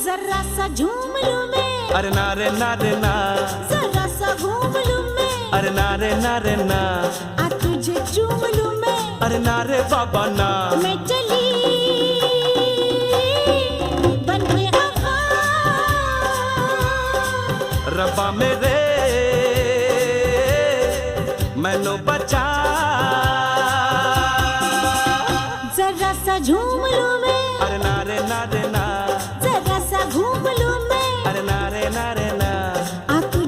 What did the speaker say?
जरा सा झूम लूं मैं, अरे ना रे ना रे ना, जरा सा घूम लूं मैं, अरे ना रे ना रे ना, आ तुझे चूम लूं मैं, अरे ना रे बाबा ना। मैं चली बन के वफा, रब्बा मेरे मैनू बचा, जरा सा झूम लूं मैं, अरे